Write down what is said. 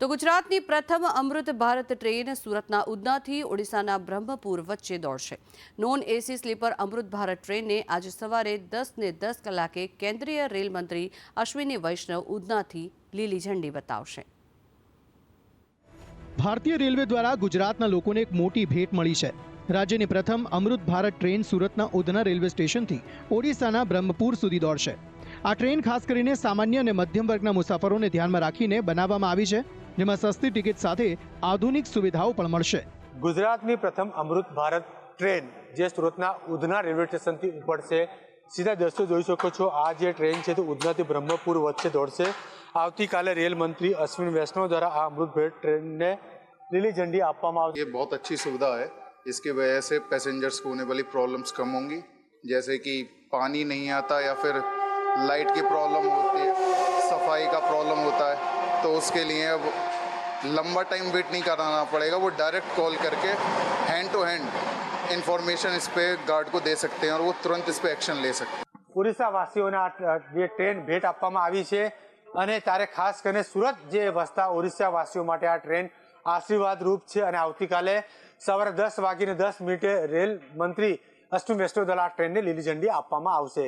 તો ગુજરાતની પ્રથમ અમૃત ભારત ટ્રેન સુરતના ઉધનાથી ઓડિશાના બ્રહ્મપુર વચ્ચે દોડશે। નોન એસી સ્લીપર અમૃત ભારત ટ્રેનને આજે સવારે 10:10 કલાકે કેન્દ્રીય રેલ મંત્રી અશ્વિની વૈષ્ણવ ઉધનાથી લીલી ઝંડી બતાવશે। ભારતીય રેલવે દ્વારા ગુજરાતના લોકોને એક મોટી ભેટ મળી છે। રાજ્યની પ્રથમ અમૃત ભારત ટ્રેન સુરતના ઉધના રેલવે સ્ટેશનથી ઓડિશાના બ્રહ્મપુર સુધી દોડશે। આ ટ્રેન ખાસ કરીને સામાન્ય અને મધ્યમ વર્ગના મુસાફરોને ધ્યાનમાં રાખીને બનાવવામાં આવી છે, જેમાં સસ્તી ટિકિટ સાથે આધુનિક સુવિધાઓ પણ મળશે। ગુજરાતની પ્રથમ અમૃત ભારત ટ્રેન જે સુરતના ઉધના રેલવે સ્ટેશનથી ઉપડશે। સીધા દર્શકો જોઈ શકો છો, આ જે ટ્રેન છે તે ઉધનાથી બ્રહ્મપુર વચ્ચે દોડશે। આવતીકાલે રેલ મંત્રી અશ્વિनी वैष्णव द्वारा આ અમૃત ભારત ટ્રેનને લીલી झंडी આપવામાં આવશે। ये बहुत अच्छी सुविधा है। इसकी वजह से पैसेंजर्स को होने वाली प्रॉब्लम्स कम होंगी, जैसे कि पानी नहीं आता या फिर लाइट की प्रॉब्लम होती है, सफाई का प्रॉब्लम होता है, तो उसके लिए अब लंबा टाइम वेट नहीं कराना पड़ेगा। वो डायरेक्ट कॉल करके हैंड टू हैंड इंफॉर्मेशन इस पे गार्ड को दे सकते हैं और वो तुरंत इस पे एक्शन ले सकते हैं। ઓડિશા વાસીઓને જે ટ્રેન ભેટ આપવામાં આવી છે અને ત્યારે ખાસ કરીને સુરત જે વસતા ઓડિશા વાસીઓ માટે આ ટ્રેન આશીર્વાદ રૂપ છે। અને આવતીકાલે સવારે 10:10 રેલ મંત્રી અશ્વિની વૈષ્ણવ દ્વારા આ ટ્રેનને લીલી ઝંડી આપવામાં આવશે।